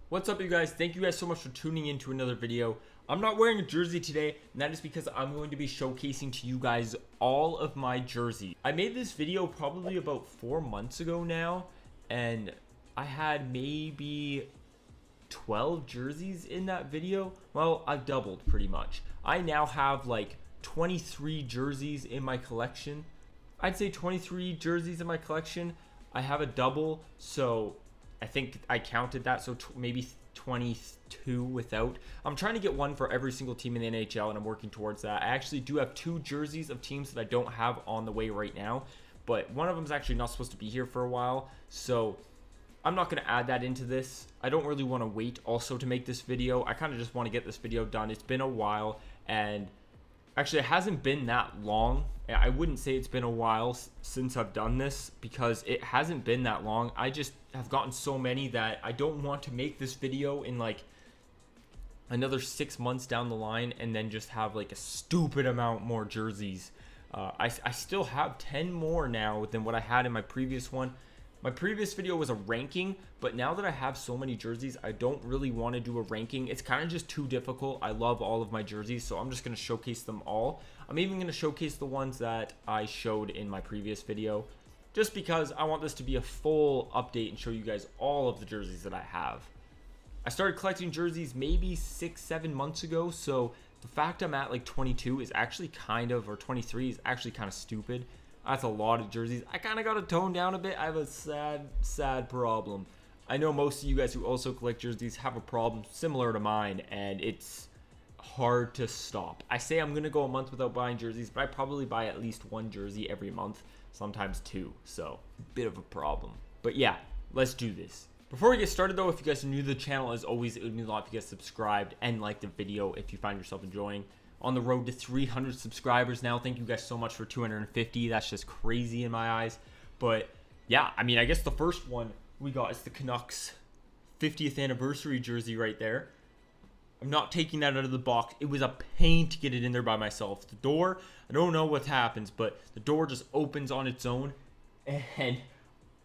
What's up, you guys? Thank you guys so much for tuning in to another video. I'm not wearing a jersey today, and that is because I'm going to be showcasing to you guys all of my jerseys. I made this video probably about 4 months ago now, and I had maybe 12 jerseys in that video. Well, I've doubled pretty much. I now have like 23 jerseys in my collection. I'd say 23 jerseys in my collection. I have a double, so I think I counted that, so maybe 22 without. I'm trying to get one for every single team in the NHL, and I'm working towards that. I actually do have 2 jerseys of teams that I don't have on the way right now, but one of them is actually not supposed to be here for a while, so I'm not going to add that into this. I don't really want to wait also to make this video. I kind of just want to get this video done. It's been a while, and actually, it hasn't been that long. I wouldn't say it's been a while since I've done this because it hasn't been that long. I just have gotten so many that I don't want to make this video in like another 6 months down the line and then just have like a stupid amount more jerseys. I still have 10 more now than what I had in my previous one. My previous video was a ranking, but now that I have so many jerseys, I don't really want to do a ranking. It's kind of just too difficult. I love all of my jerseys, so I'm just going to showcase them all. I'm even going to showcase the ones that I showed in my previous video, just because I want this to be a full update and show you guys all of the jerseys that I have. I started collecting jerseys maybe 6-7 months ago, so the fact I'm at like 22 is actually kind of, or 23 is actually kind of stupid. That's a lot of jerseys. I kind of got to tone down a bit. I have a sad problem. I know most of you guys who also collect jerseys have a problem similar to mine, and it's hard to stop. I say I'm going to go a month without buying jerseys, but I probably buy at least 1 jersey every month, sometimes 2. So, bit of a problem. But yeah, let's do this. Before we get started though, if you guys are new to the channel, as always, it would mean a lot if you guys subscribed and liked the video if you find yourself enjoying. On the road to 300 subscribers now. Thank you guys so much for 250. That's just crazy in my eyes. But yeah, I mean, I guess the first one we got is the Canucks 50th anniversary jersey right there. I'm not taking that out of the box. It was a pain to get it in there by myself. The door, I don't know what happens, but the door just opens on its own, and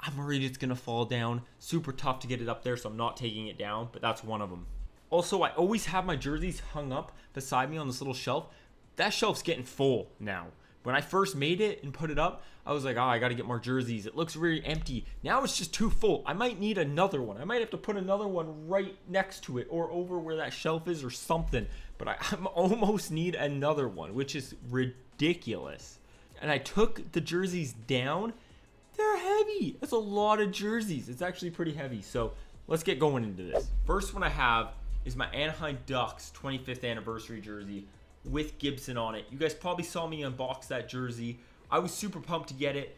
I'm worried it's going to fall down. Super tough to get it up there, so I'm not taking it down, but that's one of them. Also, I always have my jerseys hung up beside me on this little shelf. That shelf's getting full now. When I first made it and put it up, I was like, oh, I got to get more jerseys. It looks really empty. Now it's just too full. I might need another one. I might have to put another one right next to it or over where that shelf is or something. But I almost need another one, which is ridiculous. And I took the jerseys down. They're heavy. That's a lot of jerseys. It's actually pretty heavy. So let's get going into this. First one I have is my Anaheim Ducks 25th anniversary jersey with Gibson on it. You guys probably saw me unbox that jersey. I was super pumped to get it.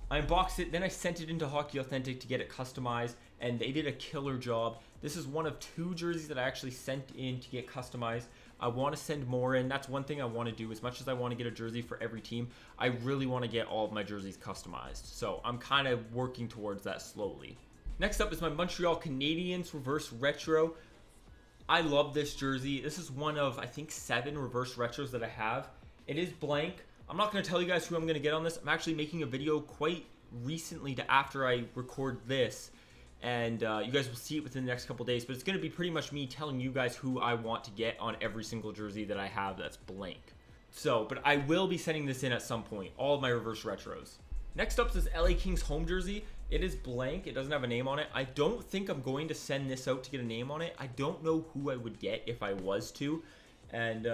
I unboxed it, then I sent it into Hockey Authentic to get it customized, and they did a killer job. This is one of 2 jerseys that I actually sent in to get customized. I want to send more in. That's one thing I want to do. As much as I want to get a jersey for every team, I really want to get all of my jerseys customized. So I'm kind of working towards that slowly. Next up is my Montreal Canadiens reverse retro. I love this jersey. This is one of, I think, 7 reverse retros that I have. It is blank. I'm not going to tell you guys who I'm going to get on this. I'm actually making a video quite recently to after I record this. And you guys will see it within the next couple days. But it's going to be pretty much me telling you guys who I want to get on every single jersey that I have that's blank. So, but I will be sending this in at some point. All of my reverse retros. Next up is this LA Kings home jersey. It is blank. It doesn't have a name on it. I don't think I'm going to send this out to get a name on it. I don't know who I would get if I was to. And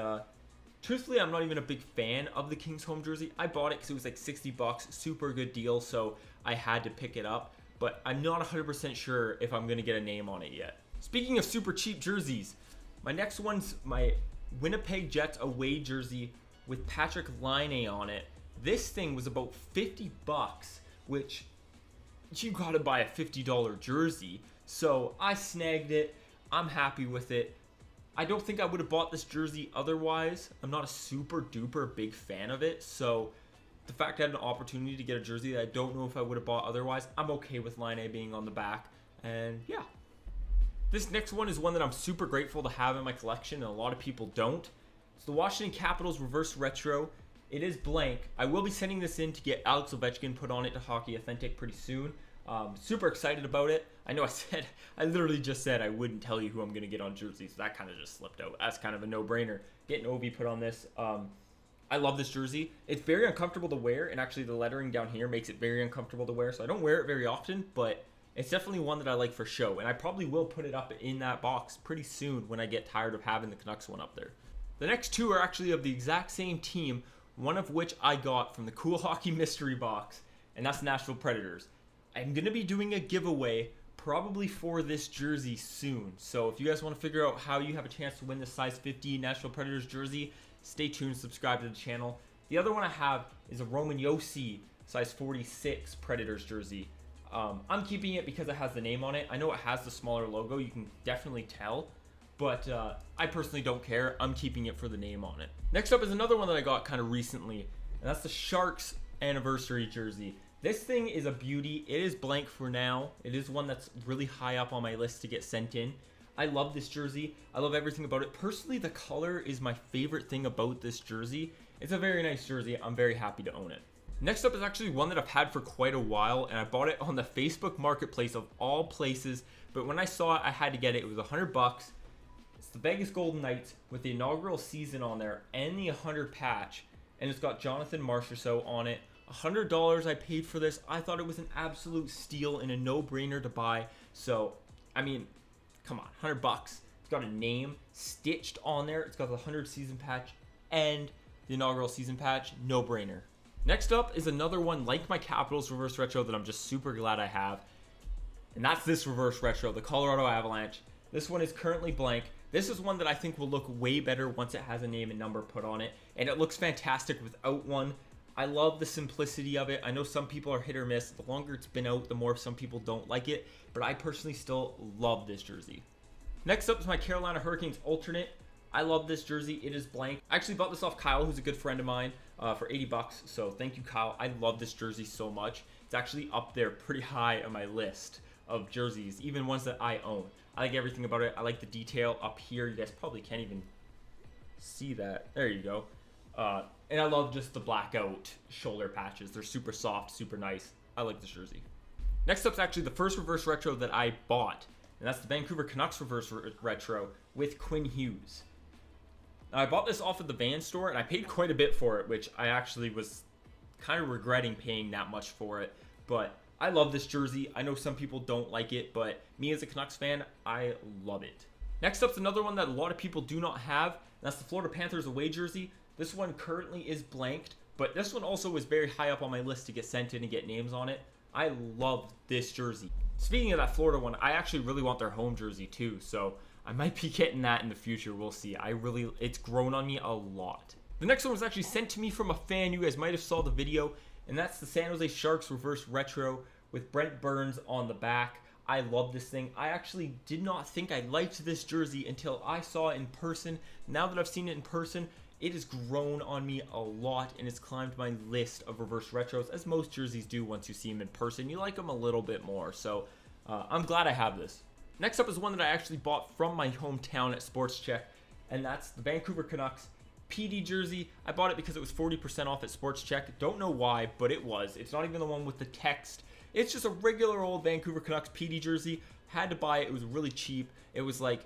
truthfully, I'm not even a big fan of the Kings home jersey. I bought it because it was like 60 bucks. Super good deal, so I had to pick it up. But I'm not 100% sure if I'm going to get a name on it yet. Speaking of super cheap jerseys, my next one's my Winnipeg Jets away jersey with Patrick Laine on it. This thing was about 50 bucks, which you gotta buy a $50 jersey. So I snagged it. I'm happy with it. I don't think I would have bought this jersey otherwise. I'm not a super duper big fan of it. So the fact I had an opportunity to get a jersey that I don't know if I would have bought otherwise, I'm okay with Laine being on the back. And yeah. This next one is one that I'm super grateful to have in my collection, and a lot of people don't. It's the Washington Capitals reverse retro. It is blank. I will be sending this in to get Alex Ovechkin put on it to Hockey Authentic pretty soon. Super excited about it. I know I literally just said I wouldn't tell you who I'm going to get on jerseys. That kind of just slipped out. That's kind of a no-brainer. Getting Ovi put on this. I love this jersey. It's very uncomfortable to wear, and actually the lettering down here makes it very uncomfortable to wear, so I don't wear it very often, but it's definitely one that I like for show, and I probably will put it up in that box pretty soon when I get tired of having the Canucks one up there. The next two are actually of the exact same team, one of which I got from the Cool Hockey Mystery Box, and that's Nashville Predators. I'm going to be doing a giveaway probably for this jersey soon, so if you guys want to figure out how you have a chance to win this size 50 Nashville Predators jersey, stay tuned, subscribe to the channel. The other one I have is a Roman Yose size 46 Predators jersey. I'm keeping it because it has the name on it. I know it has the smaller logo, you can definitely tell, but I personally don't care. I'm keeping it for the name on it. Next up is another one that I got kind of recently, and that's the Sharks anniversary jersey. This thing is a beauty. It is blank for now. It is one that's really high up on my list to get sent in. I love this jersey. I love everything about it. Personally, the color is my favorite thing about this jersey. It's a very nice jersey. I'm very happy to own it. Next up is actually one that I've had for quite a while, and I bought it on the Facebook Marketplace of all places, but when I saw it, I had to get it. It was $100. It's the Vegas Golden Knights with the inaugural season on there and the 100 patch, and it's got Jonathan Marchessault on it. $100 I paid for this. I thought it was an absolute steal and a no-brainer to buy, so, I mean, come on, $100. It's got a name stitched on there. It's got the 100 season patch and the inaugural season patch. No brainer. Next up is another one like my Capitals reverse retro that I'm just super glad I have. And that's this reverse retro, the Colorado Avalanche. This one is currently blank. This is one that I think will look way better once it has a name and number put on it. And it looks fantastic without one. I love the simplicity of it. I know some people are hit or miss. The longer it's been out, the more some people don't like it. But I personally still love this jersey. Next up is my Carolina Hurricanes alternate. I love this jersey. It is blank. I actually bought this off Kyle, who's a good friend of mine, for $80. So thank you, Kyle. I love this jersey so much. It's actually up there pretty high on my list of jerseys, even ones that I own. I like everything about it. I like the detail up here. You guys probably can't even see that. There you go. And I love just the blackout shoulder patches. They're super soft, super nice. I like this jersey. Next up is actually the first reverse retro that I bought, and that's the Vancouver Canucks reverse retro with Quinn Hughes. Now, I bought this off of the Van store, and I paid quite a bit for it, which I actually was kind of regretting paying that much for it. But I love this jersey. I know some people don't like it, but me as a Canucks fan, I love it. Next up is another one that a lot of people do not have, and that's the Florida Panthers away jersey. This one currently is blanked, but this one also was very high up on my list to get sent in and get names on it. I love this jersey. Speaking of that Florida one, I actually really want their home jersey too, so I might be getting that in the future. We'll see. It's grown on me a lot. The next one was actually sent to me from a fan. You guys might have saw the video, and that's the San Jose Sharks reverse retro with Brent Burns on the back. I love this thing. I actually did not think I liked this jersey until I saw it in person. Now that I've seen it in person, it has grown on me a lot, and it's climbed my list of reverse retros, as most jerseys do once you see them in person. You like them a little bit more, so I'm glad I have this. Next up is one that I actually bought from my hometown at Sports Check, and that's the Vancouver Canucks PD jersey. I bought it because it was 40% off at Sports Check. Don't know why, but it was. It's not even the one with the text. It's just a regular old Vancouver Canucks PD jersey. Had to buy it. It was really cheap. It was like,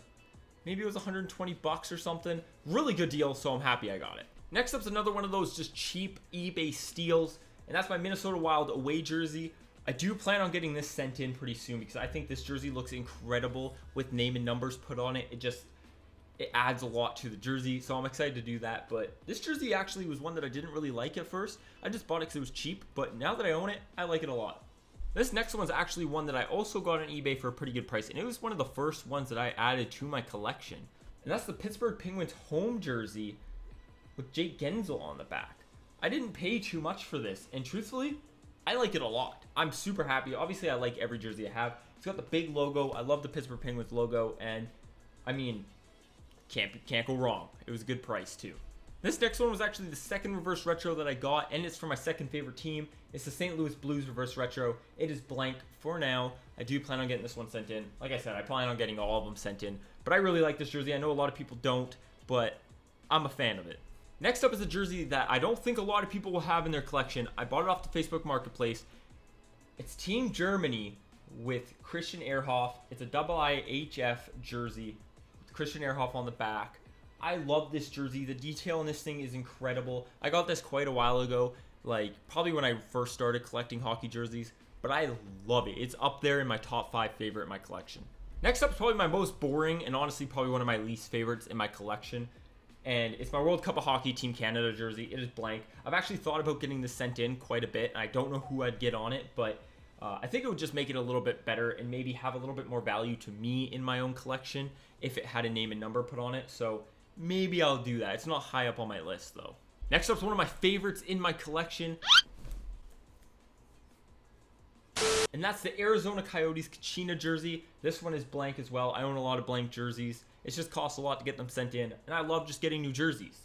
maybe it was $120 or something. Really good deal, so I'm happy I got it. Next up is another one of those just cheap eBay steals, and that's my Minnesota Wild away jersey. I do plan on getting this sent in pretty soon because I think this jersey looks incredible with name and numbers put on it. It adds a lot to the jersey, so I'm excited to do that. But this jersey actually was one that I didn't really like at first. I just bought it because it was cheap, but now that I own it, I like it a lot. This next one's actually one that I also got on eBay for a pretty good price, and it was one of the first ones that I added to my collection. And that's the Pittsburgh Penguins home jersey with Jake Gensel on the back. I didn't pay too much for this, and truthfully, I like it a lot. I'm super happy. Obviously, I like every jersey I have. It's got the big logo. I love the Pittsburgh Penguins logo, and I mean, can't go wrong. It was a good price too. This next one was actually the second reverse retro that I got, and it's for my second favorite team. It's the St. Louis Blues reverse retro. It is blank for now. I do plan on getting this one sent in. Like I said, I plan on getting all of them sent in, but I really like this jersey. I know a lot of people don't, but I'm a fan of it. Next up is a jersey that I don't think a lot of people will have in their collection. I bought it off the Facebook Marketplace. It's Team Germany with Christian Ehrhoff. It's a IIHF jersey with Christian Ehrhoff on the back. I love this jersey. The detail in this thing is incredible. I got this quite a while ago, like probably when I first started collecting hockey jerseys, but I love it. It's up there in my top 5 favorite in my collection. Next up is probably my most boring and honestly probably one of my least favorites in my collection. And it's my World Cup of Hockey Team Canada jersey. It is blank. I've actually thought about getting this sent in quite a bit. I don't know who I'd get on it, but I think it would just make it a little bit better and maybe have a little bit more value to me in my own collection if it had a name and number put on it. So maybe I'll do that. It's not high up on my list though. Next up is one of my favorites in my collection. And that's the Arizona Coyotes Kachina jersey. This one is blank as well. I own a lot of blank jerseys. It just costs a lot to get them sent in. And I love just getting new jerseys.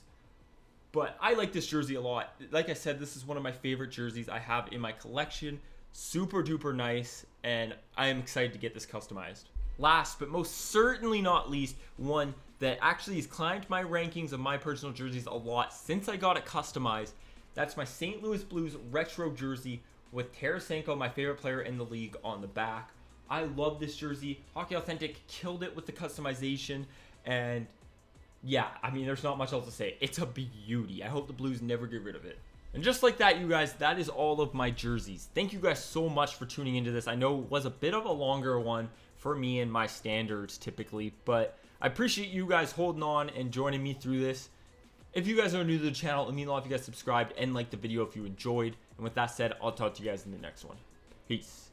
But I like this jersey a lot. Like I said, this is one of my favorite jerseys I have in my collection. Super duper nice. And I am excited to get this customized. Last, but most certainly not least, one that actually has climbed my rankings of my personal jerseys a lot since I got it customized. That's my St. Louis Blues retro jersey with Senko, my favorite player in the league, on the back. I love this jersey. Hockey Authentic killed it with the customization. And yeah, I mean, there's not much else to say. It's a beauty. I hope the Blues never get rid of it. And just like that, you guys, that is all of my jerseys. Thank you guys so much for tuning into this. I know it was a bit of a longer one for me and my standards typically, but I appreciate you guys holding on and joining me through this. If you guys are new to the channel, it means a lot if you guys subscribed and liked the video if you enjoyed. And with that said, I'll talk to you guys in the next one. Peace.